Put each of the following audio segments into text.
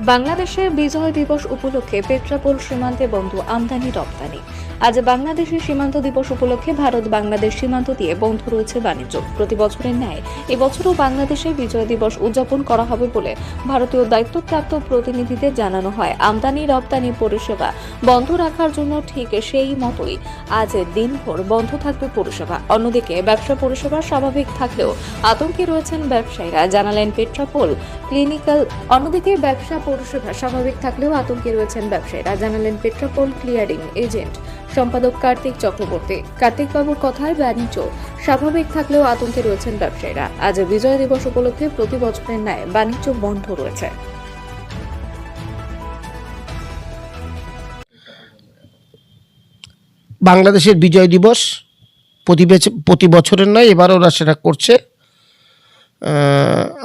বাংলাদেশের বিজয় দিবস উপলক্ষে পেট্রাপোল সীমান্তে বন্ধ আমদানি রপ্তানি। আজ বাংলাদেশের সীমান্ত দিবস উপলক্ষে ভারত বাংলাদেশ সীমান্ত দিয়ে বন্ধ রয়েছে বাণিজ্য। প্রতি বছরের ন্যায় এবছরও বাংলাদেশে বিজয় দিবস উদযাপন করা হবে বলে ভারতীয় দায়িত্বপ্রাপ্ত প্রতিনিধিদের জানানো হয়। আমদানি রপ্তানি পরিষেবা বন্ধ রাখার জন্য ঠিক সেই মতোই আজ দিনভর বন্ধ থাকবে পরিষেবা। অন্যদিকে ব্যবসা পরিষেবা স্বাভাবিক থাকলেও আতঙ্কে রয়েছেন ব্যবসায়ীরা, জানালেন পেট্রাপোল ক্লিনিক্যাল। অন্যদিকে ব্যবসা পরিষেবা স্বাভাবিক থাকলেও আতঙ্কে রয়েছেন ব্যবসায়ীরা, জানালেন পেট্রাপোল ক্লিয়ারিং এজেন্ট সম্পাদক কার্তিক চক্রবর্তী। কার্তিকবাবুর কথায় বাণিজ্য স্বাভাবিক থাকলেও আতঙ্কে রয়েছেন ব্যবসায়ীরা। আজ বিজয় দিবস উপলক্ষে প্রতি বছরের ন্যায় বাণিজ্য বন্ধ রয়েছে। বাংলাদেশের বিজয় দিবস প্রতি বছরের নয়, এবার ওরা সেটা করছে।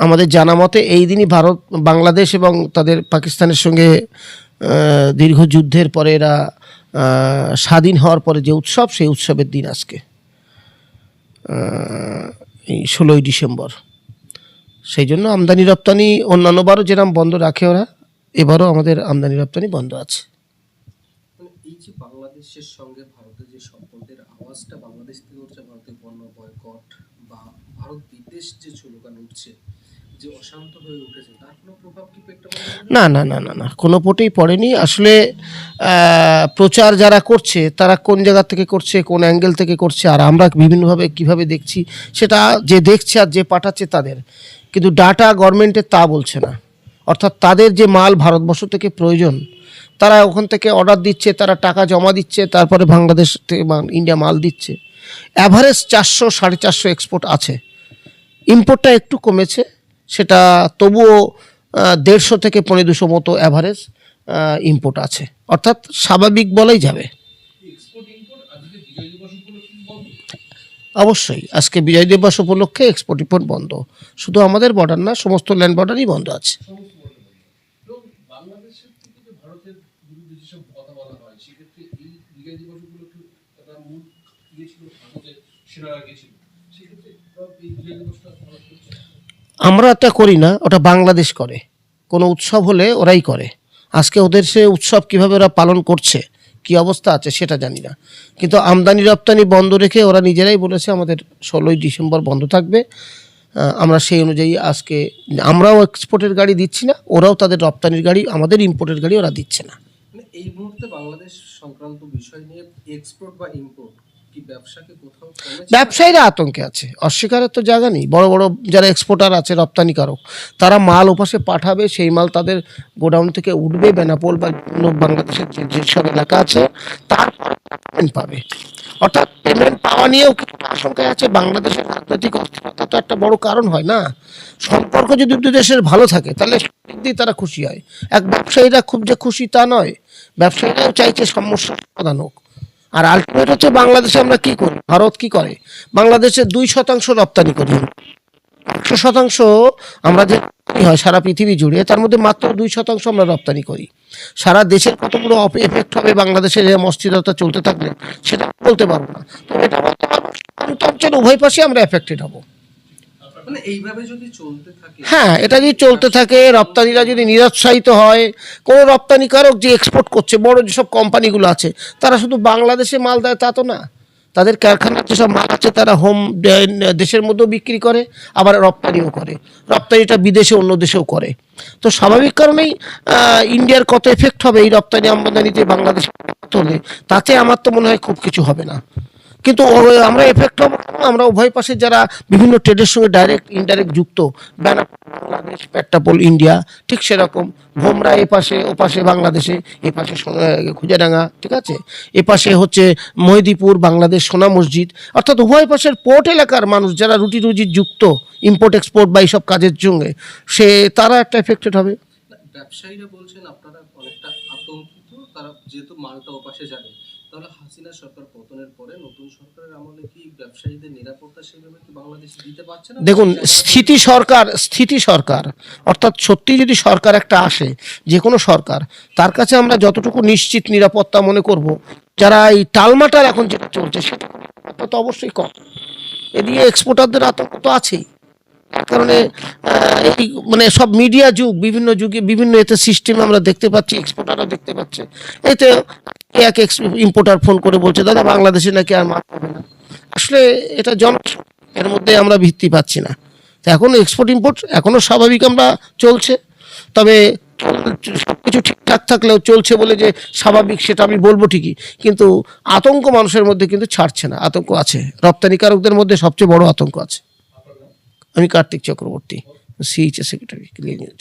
আমাদের জানা মতে এই দিনই ভারত বাংলাদেশ এবং তাদের পাকিস্তানের সঙ্গে দীর্ঘ যুদ্ধের পরে এরা স্বাধীন হওয়ার পরে যে উৎসব, সেই উৎসবের দিন আজকে এই 16ই ডিসেম্বর। সেই জন্য আমদানি রপ্তানি অন্যান্যবারও যেরকম বন্ধ রাখে ওরা, এবারও আমাদের আমদানি রপ্তানি বন্ধ আছে। এই যে বাংলাদেশের সঙ্গে ভারতের যে সম্পর্কের আওয়াজটা বাংলাদেশ থেকে উঠছে, ভারতের পণ্য বয়কট বা ভারত বিদ্বেষ যে স্লোগান উঠছে, যে অশান্ত হয়ে উঠেছে, তার কোনো প্রভাব কি না না না না না কোনো পোটেই পড়েনি। আসলে প্রচার যারা করছে তারা কোন জায়গা থেকে করছে, কোন অ্যাঙ্গেল থেকে করছে, আর আমরা বিভিন্নভাবে কিভাবে দেখছি সেটা যে দেখছে আর যে পাঠাচ্ছে তাদের, কিন্তু ডাটা গভর্নমেন্টের তা বলছে না। অর্থাৎ তাদের যে মাল ভারতবর্ষ থেকে প্রয়োজন, তারা ওখান থেকে অর্ডার দিচ্ছে, তারা টাকা জমা দিচ্ছে, তারপরে বাংলাদেশ থেকে ইন্ডিয়া মাল দিচ্ছে। অ্যাভারেজ 400-450 এক্সপোর্ট আছে। ইম্পোর্টটা একটু কমেছে, সেটা তবুও 150 থেকে 250 মতো অ্যাভারেজ ইম্পোর্ট আছে। অর্থাৎ স্বাভাবিক বলাই যাবে। অবশ্যই আজকে বিজয় দিবস উপলক্ষে এক্সপোর্ট ইম্পোর্ট বন্ধ। শুধু আমাদের বর্ডার না, সমস্ত ল্যান্ড বর্ডারই বন্ধ আছে। আমরা এটা করি না, ওটা বাংলাদেশ করে। কোনো উৎসব হলে ওরাই করে। আজকে ওদের সে উৎসব কিভাবে ওরা পালন করছে, কি অবস্থা আছে সেটা জানি না, কিন্তু আমদানি রপ্তানি বন্ধ রেখে ওরা নিজেরাই বলেছে আমাদের 16ই ডিসেম্বর বন্ধ থাকবে। আমরা সেই অনুযায়ী আজকে আমরাও এক্সপোর্টের গাড়ি দিচ্ছি না, ওরাও তাদের রপ্তানির গাড়ি, আমাদের ইম্পোর্টের গাড়ি ওরা দিচ্ছে না। এই মুহূর্তে বাংলাদেশ সংক্রান্ত বিষয় নিয়ে এক্সপোর্ট বা ইম্পোর্ট কি ব্যবসাকে কোথাও ব্যবসায়ীরা আতঙ্কে আছে, অস্বীকারের তো জায়গা নেই। বড় বড় যারা এক্সপোর্টার আছে, রপ্তানিকারক, তারা মাল ওপাশে পাঠাবে, সেই মাল তাদের গোডাউন থেকে উঠবে বেনাপোল বা বাংলাদেশের যেসব এলাকা আছে, তারপরে পেমেন্ট পাবে। অর্থাৎ পেমেন্ট পাওয়া নিয়েও কিছু আশঙ্কায় আছে। বাংলাদেশের রাজনৈতিক অস্থিরতা তো একটা বড় কারণ হয় না। সম্পর্ক যদি দুই দেশের ভালো থাকে তাহলে সব দিয়ে তারা খুশি হয়। এক ব্যবসায়ীরা খুব যে খুশি তা নয়, ব্যবসায়ীরাও চাইছে সমস্যার সমাধান হোক। আর আলটিমেট হচ্ছে বাংলাদেশে আমরা কি করি, ভারত কি করে, বাংলাদেশে 2% রপ্তানি করি। 100% আমরা যে হয় সারা পৃথিবী জুড়ে, তার মধ্যে মাত্র 2% আমরা রপ্তানি করি। সারা দেশের কতগুলো এফেক্ট হবে বাংলাদেশের এই অস্থিরতা চলতে থাকলে সেটা বলতে পারবো না। তো এটা বলতে পারবো অঞ্চল উভয় পাশে আমরা এফেক্টেড হব। মানে এইভাবে যদি চলতে থাকে, হ্যাঁ, এটা যদি চলতে থাকে, রপ্তানিরা যদি নিরুৎসাহিত হয়, কোনো রপ্তানিকারক যে এক্সপোর্ট করছে, বড় যেসব কোম্পানিগুলো আছে, তারা শুধু বাংলাদেশে মাল দেয় তা তো না। তাদের কারখানার যেসব মাল আছে তারা দেশের মধ্যেও বিক্রি করে, আবার রপ্তানিও করে। রপ্তানিটা বিদেশে অন্য দেশেও করে। তো স্বাভাবিক কারণেই ইন্ডিয়ার কত এফেক্ট হবে এই রপ্তানি আমদানিতে বাংলাদেশ হলে, তাতে আমার তো মনে হয় খুব কিছু হবে না। কিন্তু আমরা এফেক্ট হবো, আমরা উভয় পাশে যারা বিভিন্ন ট্রেডের সঙ্গে ডাইরেক্ট ইনডাইরেক্ট যুক্ত, বাংলাদেশ, পেট্রাপোল ইন্ডিয়া, ঠিক সেরকম ভোমরা এপাশে, ওপাশে বাংলাদেশে, এপাশে খুজাডাঙ্গা, ঠিক আছে, এপাশে হচ্ছে মহিদিপুর বাংলাদেশ, সোনা মসজিদ, অর্থাৎ উভয় পাশের পোর্ট এলাকার মানুষ যারা রুটি রুজির যুক্ত ইম্পোর্ট এক্সপোর্ট বা এইসব কাজের সঙ্গে, তারা একটা এফেক্টেড হবে। ব্যবসায়ীরা বলছেন আপনারা অনেকটা আতঙ্কিত, তারা যেহেতু মালটা ওপাশে যাবে। তাহলে হাসিনা সরকার পতনের পরে নতুন সরকারের আমলে কি ব্যবসায়ীদের নিরাপত্তা সেভাবে কি বাংলাদেশ দিতে পারছে না? দেখুন, স্থিতি সরকার অর্থাৎ সত্যি যদি সরকার একটা আসে, যে কোনো সরকার, তার কাছে আমরা যতটুকু নিশ্চিত নিরাপত্তা মনে করব, যারা এই টালমাটাল এখন যেটা চলছে সেটা তো অবশ্যই কম। এদিকে এক্সপোর্টারদের আতঙ্ক তো আছেই। কারণে এই মানে সব মিডিয়া যুগ, বিভিন্ন যুগে বিভিন্ন এতে সিস্টেম আমরা দেখতে পাচ্ছি, এক্সপোর্টাররা দেখতে পাচ্ছে। এতে এক ইম্পোর্টার ফোন করে বলছে দাদা বাংলাদেশে নাকি আর মাল পাবে না। আসলে এটা এর মধ্যে আমরা ভিত্তি পাচ্ছি না। তো এখনো এক্সপোর্ট ইম্পোর্ট এখনো স্বাভাবিক আমরা চলছে, তবে সবকিছু ঠিকঠাক থাকলেও চলছে বলে যে স্বাভাবিক সেটা আমি বলবো ঠিকই, কিন্তু আতঙ্ক মানুষের মধ্যে কিন্তু ছাড়ছে না, আতঙ্ক আছে, রপ্তানিকারকদের মধ্যে সবচেয়ে বড় আতঙ্ক আছে। আমি Kartik Chakraborty, CHA secretary, clear news.